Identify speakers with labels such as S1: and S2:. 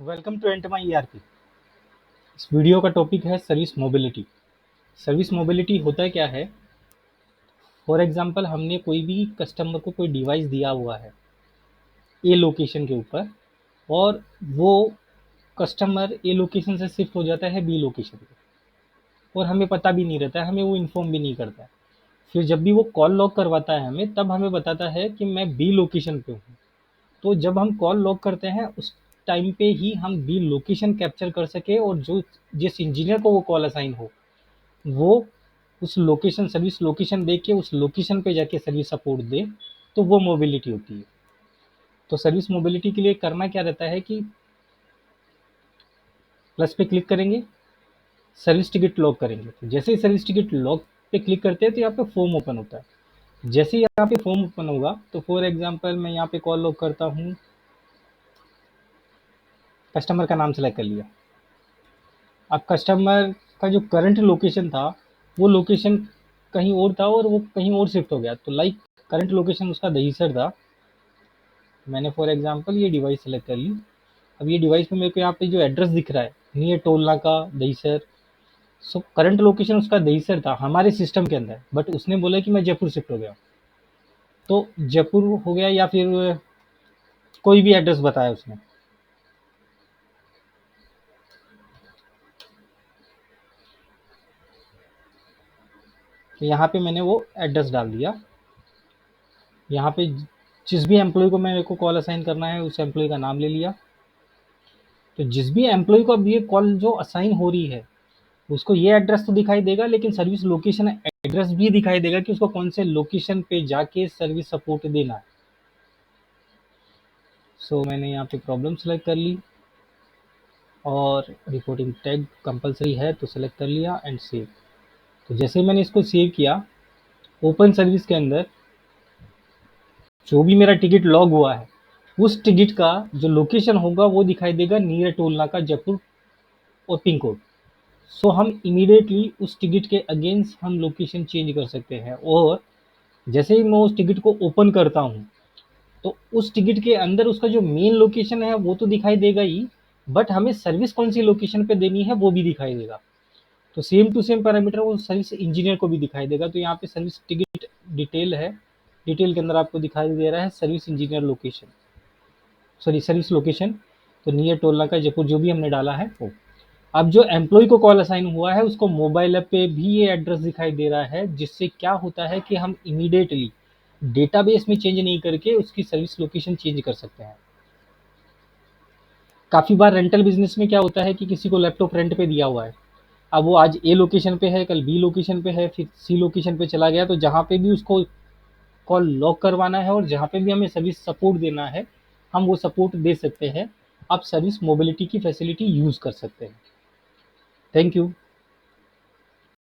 S1: Welcome to ant my ERP. इस video का topic है सर्विस मोबिलिटी। सर्विस मोबिलिटी होता क्या है? फॉर एग्जांपल हमने कोई भी कस्टमर को कोई डिवाइस दिया हुआ है ए लोकेशन के ऊपर, और वो कस्टमर ए लोकेशन से शिफ्ट हो जाता है बी लोकेशन पे, और हमें पता भी नहीं रहता है, हमें वो इन्फॉर्म भी नहीं करता है। फिर जब भी वो कॉल लॉग करवाता है हमें, तब हमें बताता है कि मैं बी लोकेशन पे हूँ। तो जब हम कॉल लॉग करते हैं उस टाइम पे ही हम बी लोकेशन कैप्चर कर सके, और जो जिस इंजीनियर को वो कॉल असाइन हो वो उस लोकेशन सर्विस लोकेशन देख के उस लोकेशन पे जाके सर्विस सपोर्ट दे, तो वो मोबिलिटी होती है। तो सर्विस मोबिलिटी के लिए करना क्या रहता है कि प्लस पे क्लिक करेंगे, सर्विस टिकट लॉग करेंगे। तो जैसे ही सर्विस टिकट लॉग पे क्लिक करते हैं तो यहाँ पे फॉर्म ओपन होता है। जैसे ही यहाँ पे फॉर्म ओपन होगा तो फॉर एग्जांपल मैं यहाँ पे कॉल लॉग करता हूँ, कस्टमर का नाम सेलेक्ट कर लिया। अब कस्टमर का जो करंट लोकेशन था वो लोकेशन कहीं और था और वो कहीं और शिफ्ट हो गया। तो लाइक करंट लोकेशन उसका दहीसर था। मैंने फॉर एग्जांपल ये डिवाइस सेलेक्ट कर ली। अब ये डिवाइस में मेरे को यहाँ पे जो एड्रेस दिख रहा है नियर टोल नाका दहीसर, सो करंट लोकेशन उसका दहीसर था हमारे सिस्टम के अंदर, बट उसने बोला कि मैं जयपुर शिफ्ट हो गया। तो जयपुर हो गया या फिर कोई भी एड्रेस बताया उसने। तो यहाँ पे मैंने वो एड्रेस डाल दिया। यहाँ पे जिस भी एम्प्लॉय को मेरे को कॉल असाइन करना है उस एम्प्लॉय का नाम ले लिया। तो जिस भी एम्प्लॉय को अब ये कॉल जो असाइन हो रही है उसको ये एड्रेस तो दिखाई देगा, लेकिन सर्विस लोकेशन एड्रेस भी दिखाई देगा कि उसको कौन से लोकेशन पे जाके सर्विस सपोर्ट देना है। सो मैंने यहाँ पे प्रॉब्लम सेलेक्ट कर ली और रिपोर्टिंग टैग कंपलसरी है तो सेलेक्ट कर लिया एंड सेव। तो जैसे मैंने इसको सेव किया, ओपन सर्विस के अंदर जो भी मेरा टिकट लॉग हुआ है उस टिकट का जो लोकेशन होगा वो दिखाई देगा नियर टोल नाका जयपुर और पिन कोड। सो हम इमीडिएटली उस टिकट के अगेंस्ट हम लोकेशन चेंज कर सकते हैं। और जैसे ही मैं उस टिकट को ओपन करता हूँ तो उस टिकट के अंदर उसका जो मेन लोकेशन है वो तो दिखाई देगा ही, बट हमें सर्विस कौन सी लोकेशन पे देनी है वो भी दिखाई देगा। तो सेम टू सेम पैरामीटर वो सर्विस इंजीनियर को भी दिखाई देगा। तो यहाँ पे सर्विस टिकट डिटेल है, डिटेल के अंदर आपको दिखाई दे रहा है service engineer location, sorry service location. तो नियर टोल नाका जयपुर जो भी हमने डाला है वो। अब जो एम्प्लॉय को कॉल असाइन हुआ है उसको मोबाइल ऐप पे भी ये एड्रेस दिखाई दे रहा है, जिससे क्या होता है कि हम इमीडिएटली डेटाबेस में चेंज नहीं करके उसकी सर्विस लोकेशन चेंज कर सकते हैं। काफ़ी बार रेंटल बिजनेस में क्या होता है कि किसी को लैपटॉप रेंट पे दिया हुआ है, अब वो आज ए लोकेशन पे है, कल बी लोकेशन पे है, फिर सी लोकेशन पे चला गया। तो जहाँ पे भी उसको कॉल लॉक करवाना है और जहाँ पे भी हमें सर्विस सपोर्ट देना है हम वो सपोर्ट दे सकते हैं। आप सर्विस मोबिलिटी की फैसिलिटी यूज़ कर सकते हैं। Thank you.